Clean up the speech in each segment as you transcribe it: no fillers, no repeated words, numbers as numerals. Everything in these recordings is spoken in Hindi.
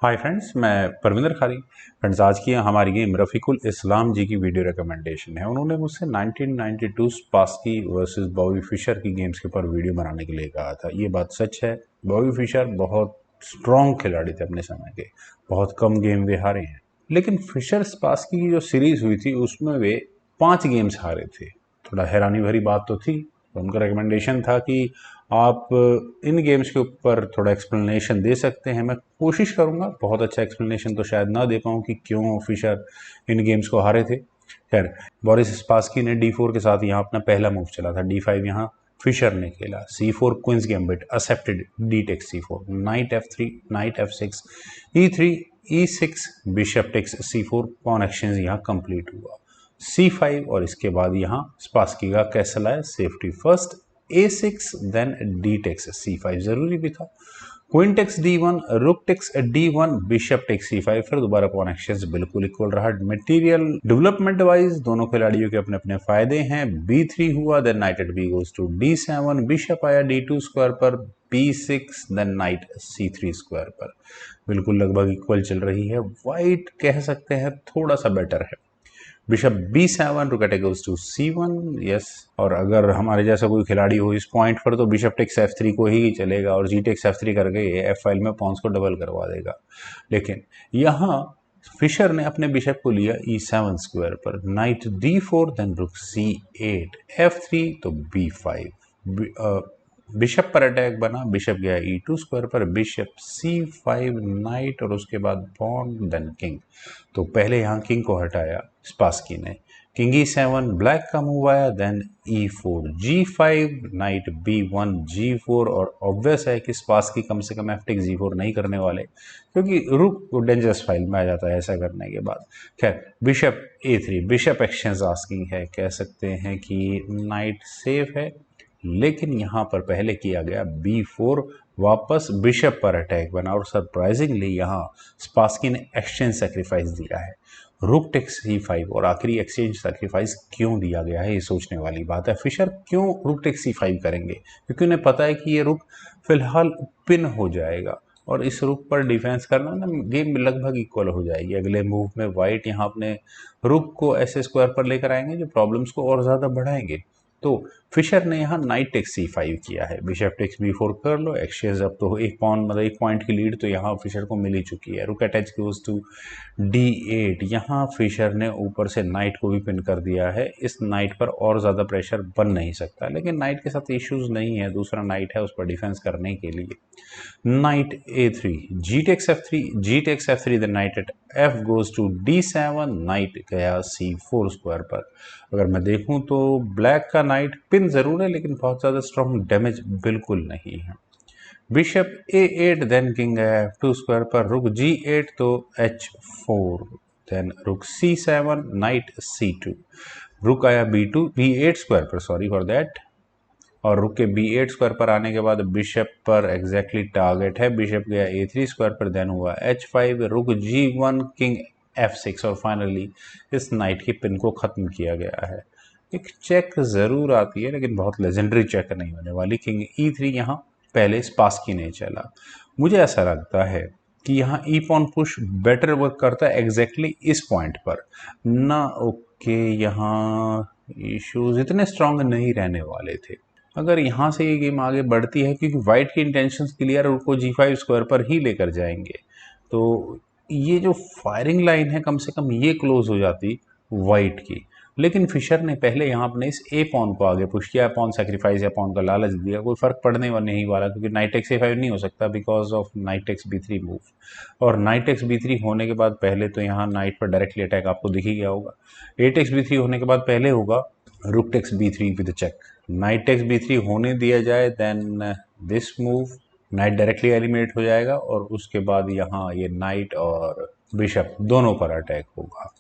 हाय फ्रेंड्स, मैं परविंदर खारी। फ्रेंड्स, आज की हमारी गेम रफ़ीकुल इस्लाम जी की वीडियो रिकमेंडेशन है। उन्होंने मुझसे 1992 स्पास्की वर्सेस बॉबी फिशर की गेम्स के ऊपर वीडियो बनाने के लिए कहा था। ये बात सच है। बॉबी फिशर बहुत स्ट्रॉन्ग खिलाड़ी थे अपने समय के, बहुत कम गेम वे हारे हैं। लेकिन फिशर स्पास्की की जो सीरीज हुई थी उसमें वे 5 गेम्स हारे थे। थोड़ा हैरानी भरी बात तो थी। उनका रिकमेंडेशन था कि आप इन गेम्स के ऊपर थोड़ा एक्सप्लेनेशन दे सकते हैं। मैं कोशिश करूंगा। बहुत अच्छा एक्सप्लेनेशन तो शायद ना दे पाऊँ कि क्यों फिशर इन गेम्स को हारे थे। खैर, बोरिस स्पास्की ने D4 के साथ यहाँ अपना पहला मूव चला था। D5 यहाँ फिशर ने खेला। C4 queen's gambit accepted. D takes C4, knight F3, knight F6, E3, E6, bishop takes C4, pawn exchange यहाँ कंप्लीट हुआ। C5 और इसके बाद यहाँ स्पास्की का कैसल आया safety first. A6 then D takes C5 जरूरी भी था। Queen takes D1, rook takes D1, bishop takes C5, फिर दोबारा पॉन एक्सचेंज बिल्कुल इक्वल रहा। मटेरियल डेवलपमेंट वाइज दोनों खिलाड़ियों के अपने अपने फायदे हैं। B3 हुआ, then knight at B goes to D7, bishop आया D2 स्क्वायर पर, B6, then night C3 square पर। बिल्कुल लगभग इक्वल चल रही है। वाइट कह सकते हैं थोड़ा सा बेटर है। बिशप B7, रुक गोज टू C1, यस। और अगर हमारे जैसा कोई खिलाड़ी हो इस पॉइंट पर तो बिशप टेक्स F3 को ही चलेगा और जी टेक्स F3 करके ये F फाइल में पॉन्स को डबल करवा देगा। लेकिन यहाँ फिशर ने अपने बिशप को लिया E7 स्क्वायर पर, नाइट D4, देन रुक C8, F3 तो B5। बिशप पर अटैक बना। बिशप गया E2 स्क्वायर पर, बिशप C5, नाइट और उसके बाद पॉन, देन किंग। तो पहले यहाँ किंग को हटाया स्पास्की ने। किंग E7, ब्लैक का मूव आया, then E4, G5, knight B1, G4। और ऑब्वियस है कि स्पास्की कम से कम F टेक्स G4 नहीं करने वाले, क्योंकि रुक डेंजरस फाइल में आ जाता है ऐसा करने के बाद। खैर, bishop A3, bishop exchange asking है। कह सकते हैं कि नाइट सेफ है, लेकिन यहाँ पर पहले किया गया B4, वापस बिशप पर अटैक बना और सरप्राइजिंगली यहाँ स्पास्की ने एक्सचेंज सेक्रीफाइस दिया है। रुक टेक्स C5, और आखिरी एक्सचेंज सेक्रीफाइस क्यों दिया गया है ये सोचने वाली बात है। फिशर क्यों रुक टेक्स C5 करेंगे? क्योंकि उन्हें पता है कि ये रुक फिलहाल पिन हो जाएगा और इस रुक पर डिफेंस करना ना गेम लगभग इक्वल हो जाएगी। अगले मूव में वाइट यहाँ अपने रुक को ऐसे स्क्वायर पर लेकर आएंगे जो प्रॉब्लम्स को और ज़्यादा बढ़ाएंगे। तो फिशर ने यहाँ नाइट टेक्स C5 किया है। बिशप टेक्स B4 कर लो, एक्सचेंज। अब तो एक पॉन मतलब एक पॉइंट की लीड तो यहाँ फिशर को मिल ही चुकी है। रुक अटैच गोज टू D8। यहाँ फिशर ने ऊपर से नाइट को भी पिन कर दिया है। इस नाइट पर और ज़्यादा प्रेशर बन नहीं सकता, लेकिन नाइट के साथ इश्यूज नहीं है। दूसरा नाइट है उस पर डिफेंस करने के लिए। Knight A3, G takes F3, G takes F3, then knight at F goes to D7, knight गया C4 स्क्वायर पर। अगर मैं देखूं तो ब्लैक का नाइट पिन जरूर है, लेकिन बहुत ज़्यादा स्ट्रॉन्ग डैमेज बिल्कुल नहीं है। बिशप A8, देन किंग गया F2 स्क्वायर पर, रुक G8 तो H4, देन रुक C7, नाइट C2, रुक आया B8 स्क्वायर पर, सॉरी फॉर दैट। और रुक के B8 स्क्वायर पर आने के बाद बिशप पर एग्जैक्टली टारगेट है। बिशप गया A3 स्क्वायर पर, देन हुआ H5, रुक G1, किंग F6 और फाइनली इस नाइट की पिन को खत्म किया गया है। एक चेक जरूर आती है, लेकिन बहुत लेजेंडरी चेक नहीं होने वाली। किंग E3 यहाँ पहले स्पास्की नहीं चला। मुझे ऐसा लगता है कि यहाँ ई पॉन पुश बेटर वर्क करता है एग्जैक्टली इस पॉइंट पर ना। ओके, यहाँ इश्यूज इतने स्ट्रांग नहीं रहने वाले थे। अगर यहाँ से ये गेम आगे बढ़ती है, क्योंकि वाइट की इंटेंशंस क्लियर है, उसको G5 स्क्वायर पर ही लेकर जाएंगे, तो ये जो फायरिंग लाइन है कम से कम ये क्लोज हो जाती वाइट की। लेकिन फिशर ने पहले यहाँ अपने इस ए पॉन को आगे पुश किया, पॉन सेक्रीफाइस या पॉन का लालच दिया। कोई फर्क पड़ने वाला नहीं वाला, क्योंकि नाइट टेक्स A5 नहीं हो सकता because of knight takes B3 move. और नाइट टेक्स B3 होने के बाद पहले तो यहाँ नाइट पर डायरेक्टली अटैक आपको दिख ही गया होगा। ए टेक्स B3 होने के बाद पहले होगा rook takes B3 with check. Knight takes B3 होने दिया जाए, then this move, knight directly eliminate हो जाएगा और उसके बाद यहाँ ये नाइट और बिशप दोनों पर अटैक होगा।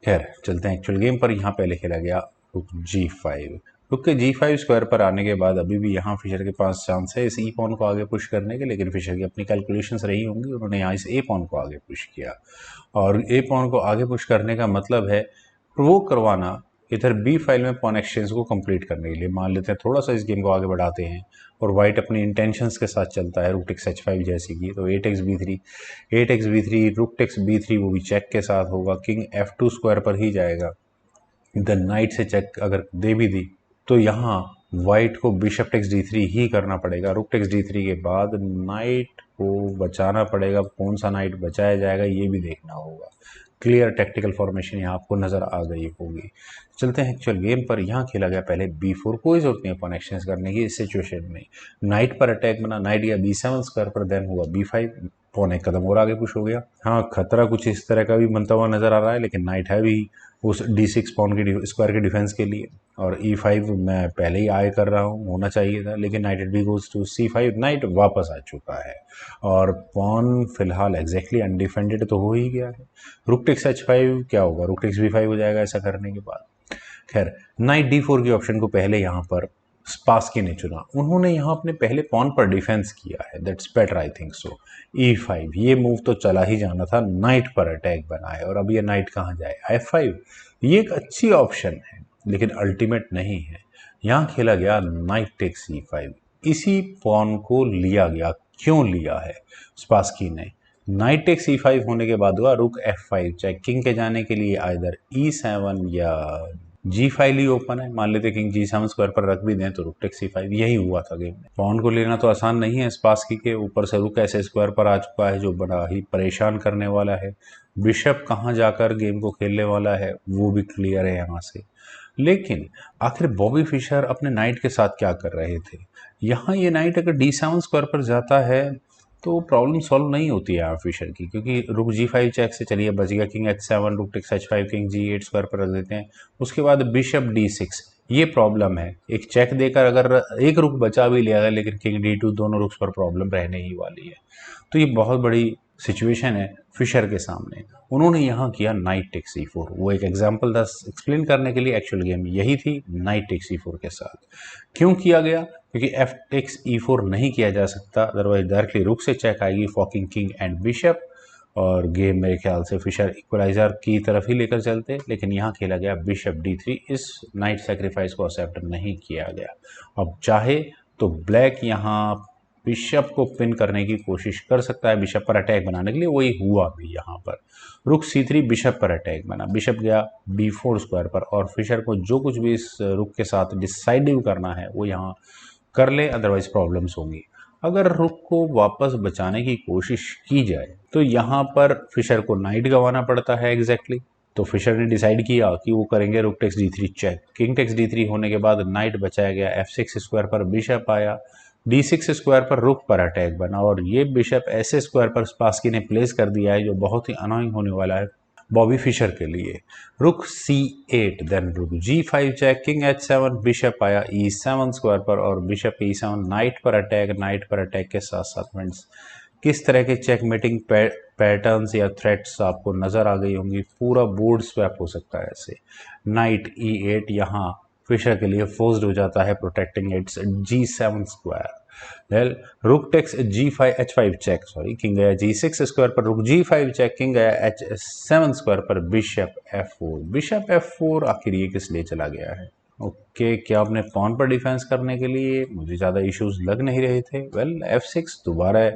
खैर, चलते हैं एक्चुअल गेम पर। यहाँ पहले खेला गया रुक G5। रुक के G5 स्क्वायर पर आने के बाद अभी भी यहाँ फिशर के पास चांस है इस ई पॉन को आगे पुश करने के, लेकिन फिशर की अपनी कैलकुलेशंस रही होंगी। उन्होंने यहाँ इस ए पॉन को आगे पुश किया और ए पॉन को आगे पुश करने का मतलब है प्रोवोक करवाना इधर बी फाइल में पॉन एक्सचेंज को कंप्लीट करने के लिए मान लेते हैं थोड़ा सा इस गेम को आगे बढ़ाते हैं और वाइट अपनी इंटेंशंस के साथ चलता है रूक टेक्स h5 जैसी की, तो 8x b3 रूक टेक्स b3 वो भी चेक के साथ होगा, किंग f2 स्क्वायर पर ही जाएगा। इधर नाइट से चेक अगर दे भी दी तो यहाँ वाइट को बिशप टेक्स d3 ही करना पड़ेगा। रूक टेक्स d3 के बाद नाइट को बचाना पड़ेगा, कौन सा नाइट बचाया जाएगा ये भी देखना होगा। क्लियर टैक्टिकल फॉर्मेशन यहाँ आपको नजर आ गई होगी। चलते हैं एक्चुअल गेम पर। यहाँ खेला गया पहले b4, कोई जरूरत नहीं अपन एक्सचेंज करने की इस सिचुएशन में। नाइट पर अटैक बना, नाइट गया b7 स्क्वायर पर, देन हुआ b5, पौन एक कदम और आगे पुश हो गया। हाँ खतरा कुछ इस तरह का भी बनता हुआ नजर आ रहा है, लेकिन नाइट है भी उस d6 पॉन की स्क्वायर के डिफेंस के लिए, और e5 मैं पहले ही आए कर रहा हूँ, होना चाहिए था, लेकिन knight B goes to c5, knight वापस आ चुका है और पॉन फिलहाल एग्जैक्टली अनडिफेंडेड तो हो ही गया है। रूक टेक्स h5 क्या होगा, रूक टेक्स b5 हो जाएगा ऐसा करने के बाद। खैर नाइट d4 के ऑप्शन को पहले यहाँ पर स्पासकी ने चुना, उन्होंने यहाँ अपने पहले पॉन पर डिफेंस किया है, that's better I think so. e5 ये मूव तो चला ही जाना था, नाइट पर अटैक बनाए और अब ये नाइट कहाँ जाए, f5 ये एक अच्छी ऑप्शन है लेकिन अल्टीमेट नहीं है। यहाँ खेला गया नाइट टेक्स e5, इसी पॉन को लिया गया, क्यों लिया है स्पासकी ने। नाइट टेक्स e5 होने के बाद हुआ रुक f5 चेक, किंग के जाने के लिए आइदर e7 या जी फाइल ही ओपन है, मान लेते किंग g7 स्क्वायर पर रख भी दें तो रुक टेक्स c5, यही हुआ था गेम में। पॉन को लेना तो आसान नहीं है स्पासकी के, ऊपर से रुक ऐसे स्क्वायर पर आ चुका है जो बड़ा ही परेशान करने वाला है। बिशप कहाँ जाकर गेम को खेलने वाला है वो भी क्लियर है यहाँ से। लेकिन आखिर बॉबी फिशर अपने नाइट के साथ क्या कर रहे थे, यहाँ ये नाइट अगर d7 स्क्वायर पर जाता है तो प्रॉब्लम सॉल्व नहीं होती है यहाँ फिशर की, क्योंकि रुक g5 चेक से चलिए बच गया, king h7 rook takes h5 king g8 square पर रख देते हैं, उसके बाद बिशप d6, ये प्रॉब्लम है। एक चेक देकर अगर एक रुक बचा भी लिया है लेकिन किंग d2 दोनों रुक्स पर प्रॉब्लम रहने ही वाली है। तो ये बहुत बड़ी सिचुएशन है फिशर के सामने। उन्होंने यहाँ किया नाइट टेक्स e4, वो एक एग्जाम्पल था एक्सप्लेन करने के लिए, एक्चुअल गेम यही थी नाइट टेक्स e4 के साथ। क्यों किया गया, क्योंकि एफ टेक्स e4 नहीं किया जा सकता, अदरवाइज डायरेक्टली रुक से चेक आएगी फॉकिंग किंग एंड बिशप, और गेम मेरे ख्याल से फिशर इक्वलाइजर की तरफ ही लेकर चलते, लेकिन यहाँ खेला गया बिशप d3, इस नाइट सेक्रीफाइस को एक्सेप्ट नहीं किया गया। अब चाहे तो ब्लैक यहाँ बिशप को पिन करने की कोशिश कर सकता है बिशप पर अटैक बनाने के लिए, वही हुआ भी यहाँ पर। रुक c3 बिशप पर अटैक बना, बिशप गया b4 स्क्वायर पर, और फिशर को जो कुछ भी इस रुक के साथ डिसाइडिव करना है वो यहाँ कर ले, अदरवाइज प्रॉब्लम्स होंगी। अगर रुक को वापस बचाने की कोशिश की जाए तो यहाँ पर फिशर को नाइट गंवाना पड़ता है एग्जैक्टली। तो फिशर ने डिसाइड किया कि वो करेंगे rook takes d3 check, king takes d3 होने के बाद नाइट बचाया गया, f6 स्क्वायर पर बिशप आया, d6 स्क्वायर पर रुक पर अटैक बना, और ये बिशप ऐसे स्क्वायर पर स्पासकी ने प्लेस कर दिया है जो बहुत ही अनोइंग होने वाला है बॉबी फिशर के लिए। रुक c8, देन रुक g5 check, king h7, bishop आया e7 स्क्वायर पर और बिशप e7, नाइट पर अटैक, नाइट पर अटैक के साथ साथ फ्रेंड्स किस तरह के चेकमेटिंग पैटर्न्स या थ्रेट्स आपको नजर आ गई होंगी। पूरा बोर्ड स्वैप हो सकता है ऐसे। नाइट e8 यहाँ फिशर के लिए फोर्स्ड हो जाता है, protecting its g7 square. Well rook takes g5 h5 check, sorry king गया g6 स्क्वायर पर, रुक g5 चेक, किंग गया h7 स्क्वायर पर, बिशप f4, बिशप f4, आखिर ये किस लिए चला गया है। ओके क्या आपने पॉन पर डिफेंस करने के लिए, मुझे ज़्यादा इश्यूज लग नहीं रहे थे। वेल f6 दोबारा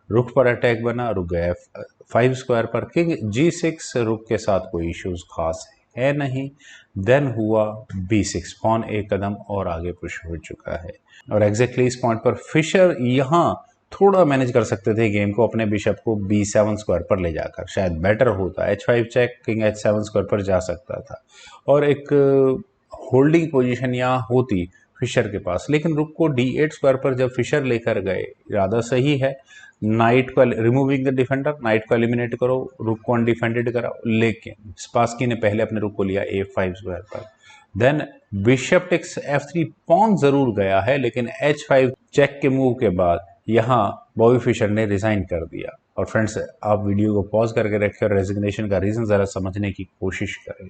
रुक पर अटैक बना, रुक गया f5 स्क्वायर पर, किंग g6, रुक के साथ कोई इश्यूज खास है नहीं। देन हुआ b6, पॉन एक कदम और आगे पुश हो चुका है, और एग्जैक्टली इस पॉइंट पर फिशर यहाँ थोड़ा मैनेज कर सकते थे गेम को, अपने बिशप को b7 स्क्वायर पर ले जाकर, शायद बेटर होता, h5 check, king h7 square पर जा सकता था और एक होल्डिंग पोजीशन यहाँ होती फिशर के पास। लेकिन रुक को d8 स्क्वायर पर जब फिशर लेकर गए, इरादा सही है, नाइट को रिमूविंग द डिफेंडर, नाइट को एलिमिनेट करो, रुक को अनडिफेंडेड कराओ, लेकिन स्पासकी ने पहले अपने रुक को लिया a5 स्क्वायर पर। Then bishop takes f3, pawn जरूर गया है लेकिन h5 चेक के मूव के बाद यहाँ बॉबी फिशर ने रिजाइन कर दिया। और फ्रेंड्स आप वीडियो को पॉज करके रखें और रेजिग्नेशन का रीजन जरा समझने की कोशिश करें।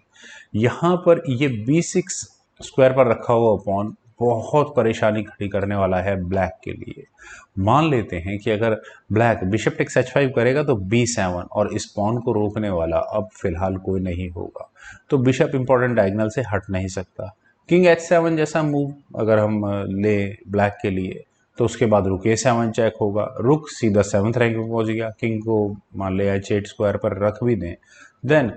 यहाँ पर ये b6 स्क्वायर पर रखा हुआ पॉन बहुत परेशानी खड़ी करने वाला है ब्लैक के लिए। मान लेते हैं कि अगर ब्लैक बिशप टेक्स h5 करेगा तो b7 और इस पॉन को रोकने वाला अब फिलहाल कोई नहीं होगा, तो बिशप इंपॉर्टेंट डायगोनल से हट नहीं सकता। किंग h7 जैसा मूव अगर हम ले ब्लैक के लिए तो उसके बाद रुक a7 चेक होगा, रुक सीधा 7th रैंक में पहुंच गया। किंग को मान ले h8 स्क्वायर पर रख भी दें, देन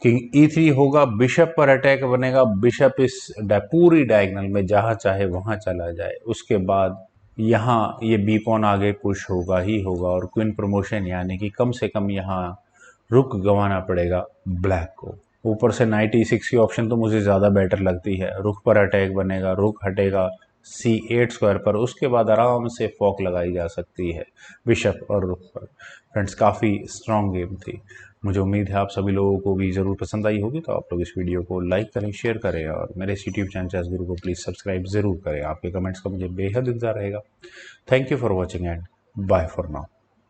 किंग e3 होगा, बिशप पर अटैक बनेगा, बिशप इस पूरी डायगोनल में जहां चाहे वहां चला जाए। उसके बाद यहाँ ये बी पॉन आगे पुश होगा ही होगा और क्वीन प्रमोशन यानी कि कम से कम यहाँ रुक गंवाना पड़ेगा ब्लैक को। ऊपर से नाइट e6 की ऑप्शन तो मुझे ज़्यादा बेटर लगती है। रुक पर अटैक बनेगा, रुक हटेगा c8 स्क्वायर पर, उसके बाद आराम से फॉक लगाई जा सकती है बिशप और रुक पर। फ्रेंड्स, काफ़ी स्ट्रॉन्ग गेम थी। मुझे उम्मीद है आप सभी लोगों को भी ज़रूर पसंद आई होगी, तो आप लोग इस वीडियो को लाइक करें, शेयर करें और मेरे इस यूट्यूब चैनल चेस गुरु को प्लीज़ सब्सक्राइब ज़रूर करें। आपके कमेंट्स का मुझे बेहद इंतजार रहेगा। Thank you for watching and bye for now.